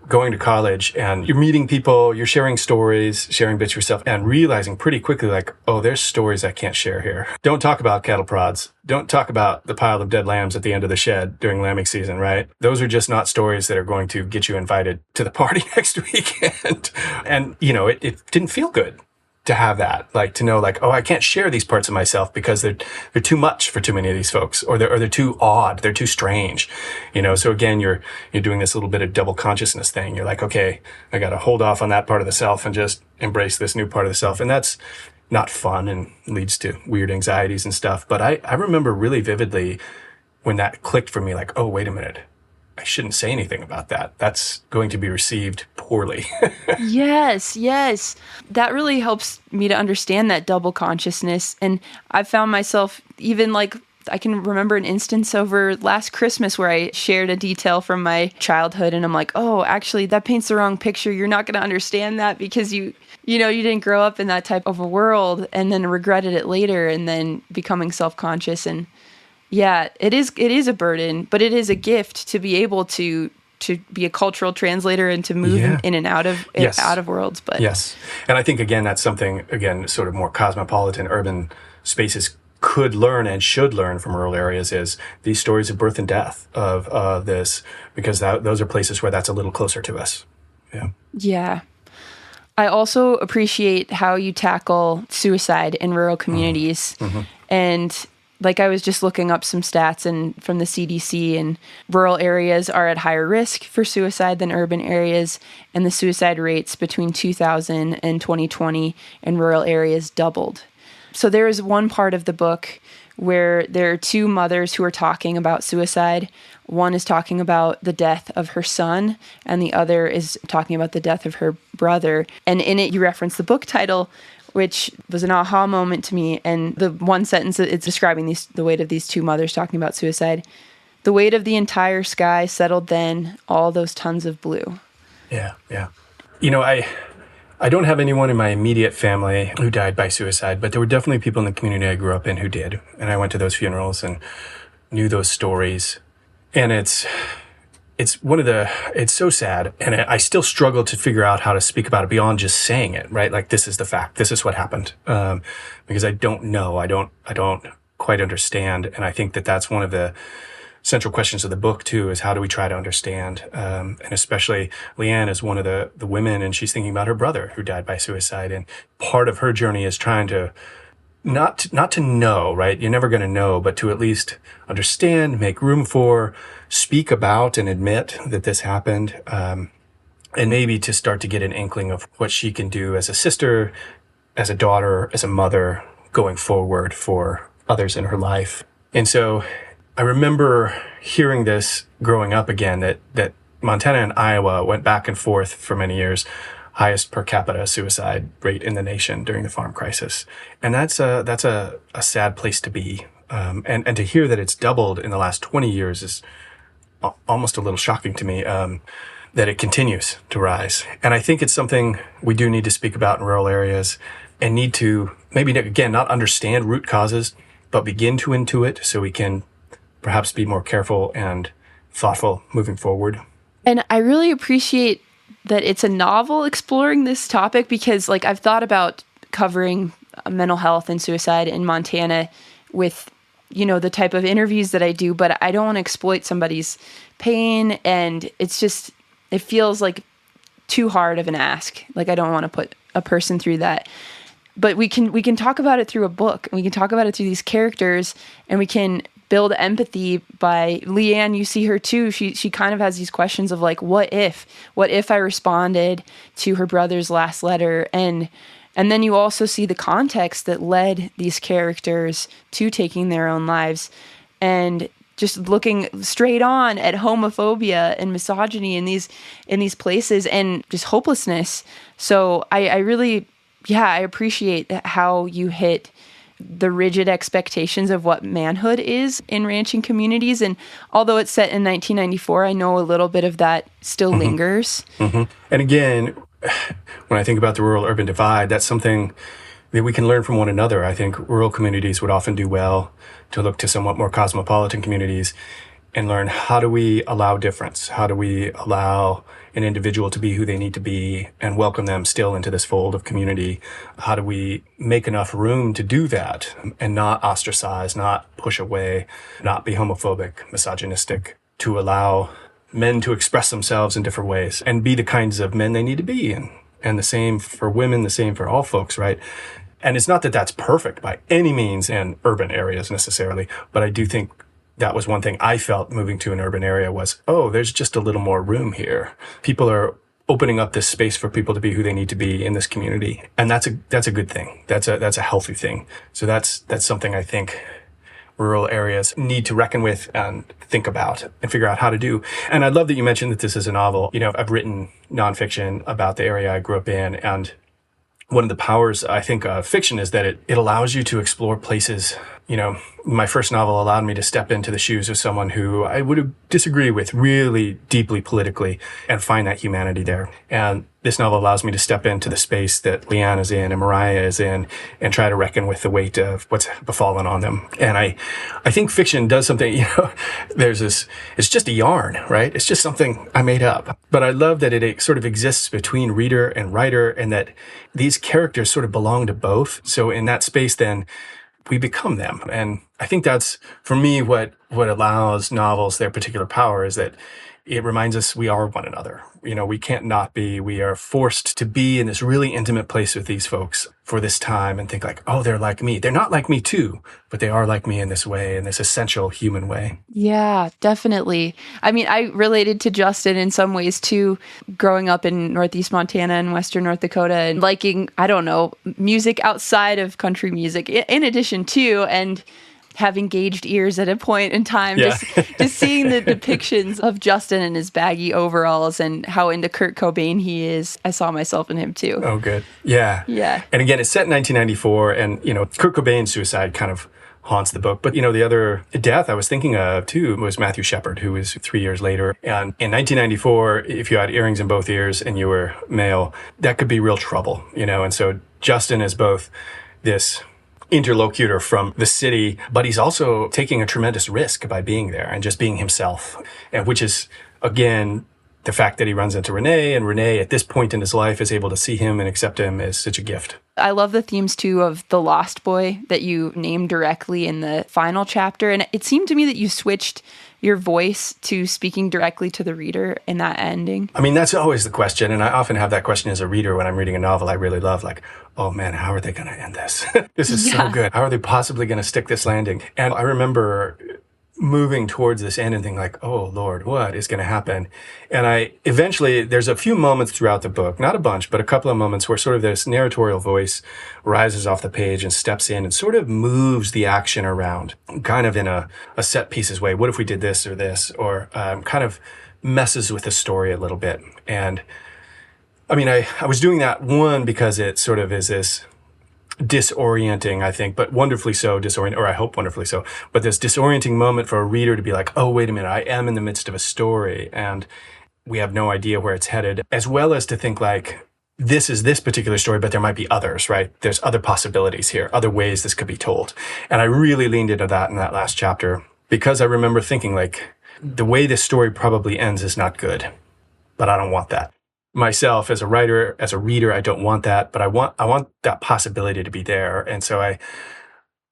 going to college, and you're meeting people, you're sharing stories, sharing bits yourself, and realizing pretty quickly, like, oh, there's stories I can't share here. Don't talk about cattle prods. Don't talk about the pile of dead lambs at the end of the shed during lambing season, right? Those are just not stories that are going to get you invited to the party next weekend. And, you know, it didn't feel good to have that, like to know, like, oh, I can't share these parts of myself because they're too much for too many of these folks, or they're too odd, they're too strange, you know. So again, you're doing this little bit of double consciousness thing. You're like, okay, I got to hold off on that part of the self and just embrace this new part of the self, and that's not fun and leads to weird anxieties and stuff. But I remember really vividly when that clicked for me, like, oh, wait a minute, I shouldn't say anything about that. That's going to be received poorly. Yes. That really helps me to understand that double consciousness. And I've found myself even like, I can remember an instance over last Christmas where I shared a detail from my childhood, and I'm like, oh, actually, that paints the wrong picture. You're not going to understand that because you didn't grow up in that type of a world, and then regretted it later, and then becoming self-conscious. And yeah, it is a burden, but it is a gift to be able to be a cultural translator and to move in and out of out of worlds. But yes, and I think again that's something sort of more cosmopolitan urban spaces could learn and should learn from rural areas, is these stories of birth and death of this, because those are places where that's a little closer to us. Yeah. I also appreciate how you tackle suicide in rural communities. And like, I was just looking up some stats from the CDC, and rural areas are at higher risk for suicide than urban areas. And the suicide rates between 2000 and 2020 in rural areas doubled. So there is one part of the book where there are two mothers who are talking about suicide. One is talking about the death of her son, and the other is talking about the death of her brother. And in it, you reference the book title, which was an aha moment to me. And the one sentence, it's describing the weight of these two mothers talking about suicide. The weight of the entire sky settled then, all those tons of blue. Yeah. You know, I don't have anyone in my immediate family who died by suicide, but there were definitely people in the community I grew up in who did. And I went to those funerals and knew those stories. And it's so sad. And I still struggle to figure out how to speak about it beyond just saying it, right? Like, this is the fact. This is what happened. Because I don't know. I don't quite understand. And I think that that's one of the central questions of the book too, is how do we try to understand? And especially Leanne is one of the women, and she's thinking about her brother who died by suicide. And part of her journey is trying to not to know, right? You're never going to know, but to at least understand, make room for, speak about, and admit that this happened. And maybe to start to get an inkling of what she can do as a sister, as a daughter, as a mother, going forward for others in her life. And so I remember hearing this growing up again, that Montana and Iowa went back and forth for many years, highest per capita suicide rate in the nation during the farm crisis. And that's a sad place to be. And to hear that it's doubled in the last 20 years is almost a little shocking to me, that it continues to rise. And I think it's something we do need to speak about in rural areas, and need to maybe, again, not understand root causes, but begin to intuit so we can perhaps be more careful and thoughtful moving forward. And I really appreciate that it's a novel exploring this topic, because like I've thought about covering mental health and suicide in Montana with, you know, the type of interviews that I do, but I don't want to exploit somebody's pain. And it's just, it feels like too hard of an ask. Like I don't want to put a person through that. But we can talk about it through a book, and we can talk about it through these characters, and we can build empathy by Leanne. You see her too. She kind of has these questions of like, what if I responded to her brother's last letter? And then you also see the context that led these characters to taking their own lives, and just looking straight on at homophobia and misogyny in these places, and just hopelessness. So I really, I appreciate how you hit the rigid expectations of what manhood is in ranching communities. And although it's set in 1994, I know a little bit of that still lingers. Mm-hmm. And again, when I think about the rural-urban divide, that's something that we can learn from one another. I think rural communities would often do well to look to somewhat more cosmopolitan communities and learn, how do we allow difference? How do we allow an individual to be who they need to be and welcome them still into this fold of community? How do we make enough room to do that and not ostracize, not push away, not be homophobic, misogynistic, to allow men to express themselves in different ways and be the kinds of men they need to be? And the same for women, the same for all folks, right? And it's not that that's perfect by any means in urban areas necessarily, but I do think that was one thing I felt moving to an urban area was, oh, there's just a little more room here. People are opening up this space for people to be who they need to be in this community. And that's a good thing. That's a healthy thing. So that's something I think rural areas need to reckon with and think about and figure out how to do. And I love that you mentioned that this is a novel. You know, I've written nonfiction about the area I grew up in, and one of the powers, I think, of fiction is that it allows you to explore places. You know, my first novel allowed me to step into the shoes of someone who I would disagree with really deeply politically and find that humanity there. And this novel allows me to step into the space that Leanne is in and Mariah is in and try to reckon with the weight of what's befallen on them. And I think fiction does something, you know, there's this, it's just a yarn, right? It's just something I made up. But I love that it sort of exists between reader and writer, and that these characters sort of belong to both. So in that space, then, we become them. And I think that's, for me, what allows novels their particular power, is that it reminds us we are one another. You know, we can't not be. We are forced to be in this really intimate place with these folks for this time and think like, oh, they're like me. They're not like me too, but they are like me in this way, in this essential human way. Yeah, definitely. I mean, I related to Justin in some ways too, growing up in Northeast Montana and Western North Dakota, and liking, I don't know, music outside of country music in addition to, and have engaged ears at a point in time. Yeah. Just seeing the depictions of Justin in his baggy overalls and how into Kurt Cobain he is. I saw myself in him too. Oh, good. Yeah. Yeah. And again, it's set in 1994, and, you know, Kurt Cobain's suicide kind of haunts the book. But, you know, the other death I was thinking of too was Matthew Shepard, who was 3 years later. And in 1994, if you had earrings in both ears and you were male, that could be real trouble, you know. And so Justin is both this interlocutor from the city, but he's also taking a tremendous risk by being there and just being himself, and which is, again, the fact that he runs into Renee, and Renee at this point in his life is able to see him and accept him as such a gift. I love the themes too of the Lost Boy that you named directly in the final chapter. And it seemed to me that you switched your voice to speaking directly to the reader in that ending. I mean, that's always the question. And I often have that question as a reader when I'm reading a novel I really love, like, oh man, how are they going to end this? This is so good. How are they possibly going to stick this landing? And I remember moving towards this end and thinking like, oh Lord, what is going to happen? And there's a few moments throughout the book, not a bunch, but a couple of moments where sort of this narratorial voice rises off the page and steps in and sort of moves the action around, kind of in a set pieces way. What if we did this, or kind of messes with the story a little bit. And I mean, I was doing that, one, because it sort of is this disorienting, I think, but wonderfully so, or I hope wonderfully so, but this disorienting moment for a reader to be like, oh, wait a minute, I am in the midst of a story and we have no idea where it's headed, as well as to think like, this is this particular story, but there might be others, right? There's other possibilities here, other ways this could be told. And I really leaned into that in that last chapter, because I remember thinking like, the way this story probably ends is not good, but I don't want that. myself as a writer, as a reader, I don't want that, but I want that possibility to be there. And so I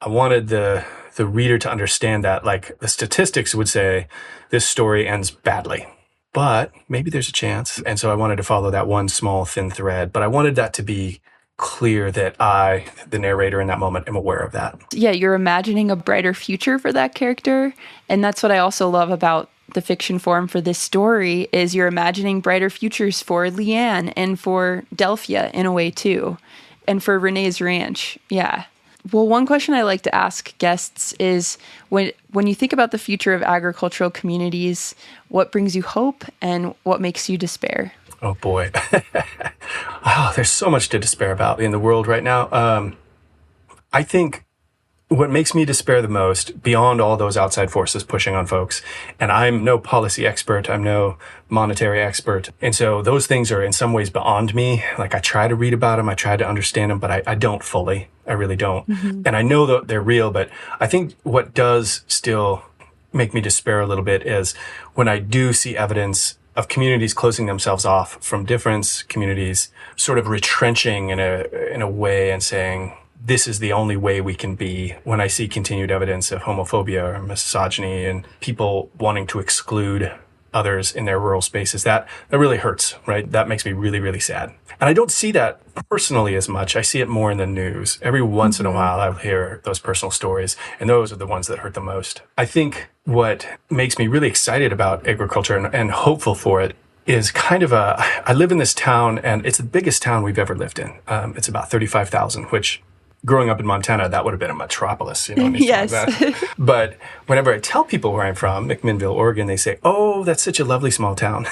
wanted the reader to understand that, like, the statistics would say this story ends badly, but maybe there's a chance. And so I wanted to follow that one small thin thread, but I wanted that to be clear that I, the narrator in that moment, am aware of that. Yeah, you're imagining a brighter future for that character. And that's what I also love about the fiction form for this story, is you're imagining brighter futures for Leanne and for Delphia in a way too, and for Renee's ranch. Yeah. Well, one question I like to ask guests is, when you think about the future of agricultural communities, what brings you hope and what makes you despair? Oh boy. Oh, there's so much to despair about in the world right now. I think what makes me despair the most, beyond all those outside forces pushing on folks, and I'm no policy expert, I'm no monetary expert, and so those things are in some ways beyond me. Like, I try to read about them, I try to understand them, but I don't fully. I really don't. Mm-hmm. And I know that they're real, but I think what does still make me despair a little bit is when I do see evidence of communities closing themselves off from difference, communities sort of retrenching in a way and saying, this is the only way we can be. When I see continued evidence of homophobia or misogyny and people wanting to exclude others in their rural spaces, that really hurts, right? That makes me really, really sad. And I don't see that personally as much. I see it more in the news. Every once in a while, I'll hear those personal stories, and those are the ones that hurt the most. I think what makes me really excited about agriculture and hopeful for it is kind of I live in this town, and it's the biggest town we've ever lived in. It's about 35,000, which, growing up in Montana, that would have been a metropolis, Yes. Like that. But whenever I tell people where I'm from, McMinnville, Oregon, they say, "Oh, that's such a lovely small town."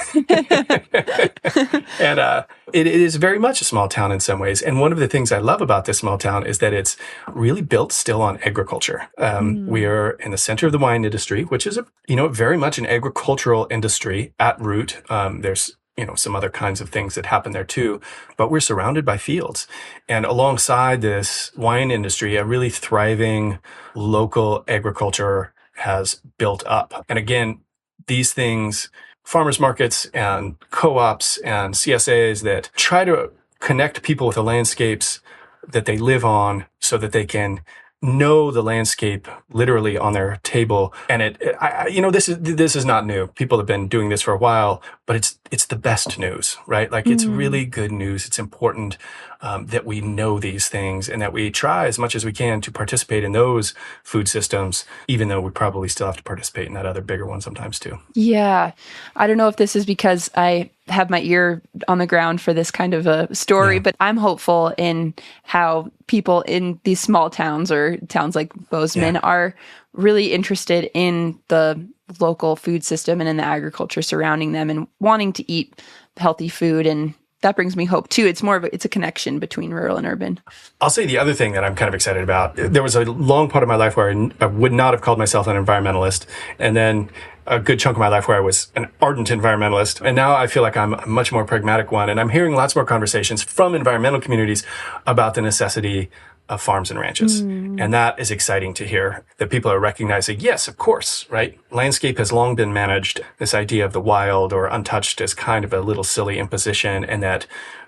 And it is very much a small town in some ways. And one of the things I love about this small town is that it's really built still on agriculture. We are in the center of the wine industry, which is very much an agricultural industry at root. There's some other kinds of things that happen there too, but we're surrounded by fields. And alongside this wine industry, a really thriving local agriculture has built up. And again, these things, farmers markets and co-ops and CSAs that try to connect people with the landscapes that they live on so that they can know the landscape literally on their table. And this is not new. People have been doing this for a while, but it's the best news, right? Like, it's really good news. It's important that we know these things and that we try as much as we can to participate in those food systems, even though we probably still have to participate in that other bigger one sometimes too. Yeah. I don't know if this is because I have my ear on the ground for this kind of a story, but I'm hopeful in how people in these small towns or towns like Bozeman are really interested in the local food system and in the agriculture surrounding them and wanting to eat healthy food. And that brings me hope too. It's it's a connection between rural and urban. I'll say the other thing that I'm kind of excited about. There was a long part of my life where I would not have called myself an environmentalist. And then a good chunk of my life where I was an ardent environmentalist. And now I feel like I'm a much more pragmatic one. And I'm hearing lots more conversations from environmental communities about the necessity of farms and ranches. And that is exciting to hear, that people are recognizing, yes, of course, right? Landscape has long been managed. This idea of the wild or untouched is kind of a little silly imposition, and that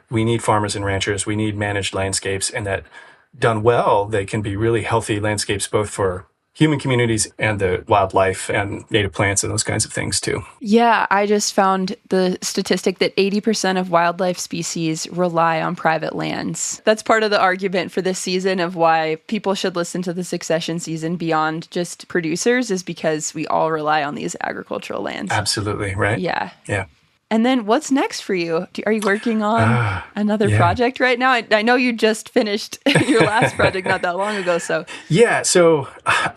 we need farmers and ranchers, we need managed landscapes, and that done well, they can be really healthy landscapes, both for human communities and the wildlife and native plants and those kinds of things too. Yeah, I just found the statistic that 80% of wildlife species rely on private lands. That's part of the argument for this season of why people should listen to the Succession season beyond just producers, is because we all rely on these agricultural lands. Absolutely, right? Yeah. Yeah. And then what's next for you? Are you working on another project right now? I know you just finished your last project not that long ago. So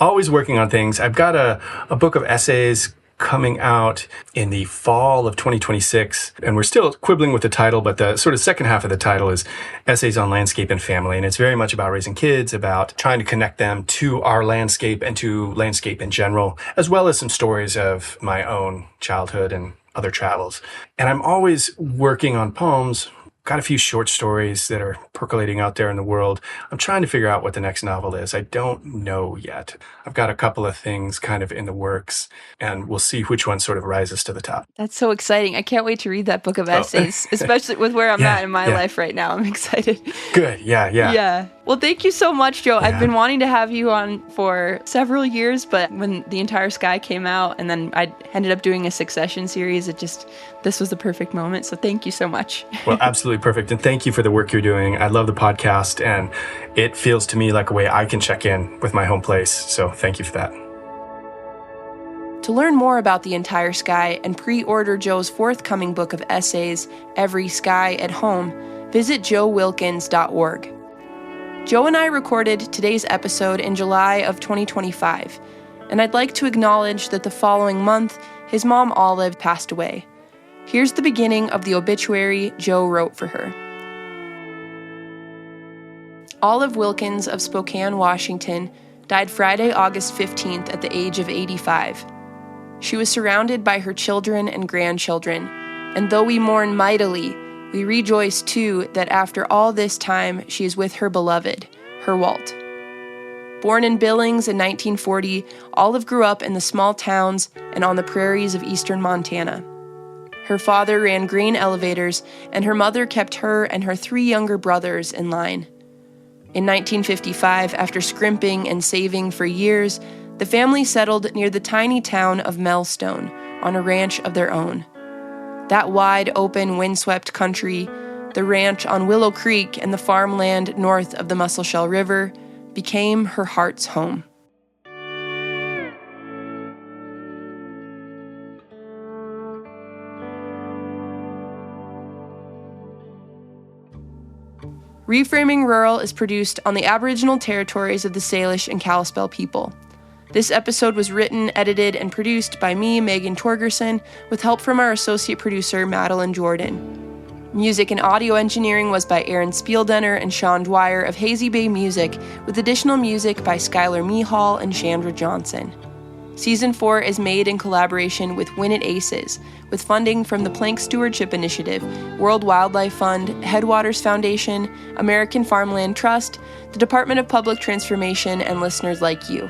always working on things. I've got a book of essays coming out in the fall of 2026, and we're still quibbling with the title, but the sort of second half of the title is Essays on Landscape and Family. And it's very much about raising kids, about trying to connect them to our landscape and to landscape in general, as well as some stories of my own childhood and other travels. And I'm always working on poems got a few short stories that are percolating out there in the world. I'm trying to figure out what the next novel is. I don't know yet. I've got a couple of things kind of in the works, and we'll see which one sort of rises to the top. That's so exciting. I can't wait to read that book of essays, especially with where I'm at in my life right now. I'm excited. Good. Yeah. Well, thank you so much, Joe. I've been wanting to have you on for several years, but when The Entire Sky came out and then I ended up doing a Succession series, this was the perfect moment. So thank you so much. Well, absolutely perfect. And thank you for the work you're doing. I love the podcast, and it feels to me like a way I can check in with my home place. So thank you for that. To learn more about The Entire Sky and pre-order Joe's forthcoming book of essays, Every Sky at Home, visit joewilkins.org. Joe and I recorded today's episode in July of 2025, and I'd like to acknowledge that the following month, his mom Olive passed away. Here's the beginning of the obituary Joe wrote for her. Olive Wilkins of Spokane, Washington, died Friday, August 15th at the age of 85. She was surrounded by her children and grandchildren, and though we mourn mightily, we rejoice too that after all this time she is with her beloved, her Walt. Born in Billings in 1940, Olive grew up in the small towns and on the prairies of eastern Montana. Her father ran grain elevators, and her mother kept her and her 3 younger brothers in line. In 1955, after scrimping and saving for years, the family settled near the tiny town of Melstone on a ranch of their own. That wide, open, windswept country, the ranch on Willow Creek and the farmland north of the Musselshell River, became her heart's home. Reframing Rural is produced on the Aboriginal territories of the Salish and Kalispel people. This episode was written, edited, and produced by me, Megan Torgerson, with help from our associate producer, Madeline Jordan. Music and audio engineering was by Aaron Spieldenner and Sean Dwyer of Hazy Bay Music, with additional music by Skylar Mehall and Chandra Johnson. Season 4 is made in collaboration with Win It Aces, with funding from the Plank Stewardship Initiative, World Wildlife Fund, Headwaters Foundation, American Farmland Trust, the Department of Public Transformation, and listeners like you.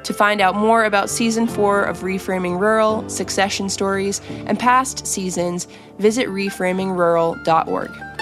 To find out more about Season 4 of Reframing Rural, Succession Stories, and past seasons, visit reframingrural.org.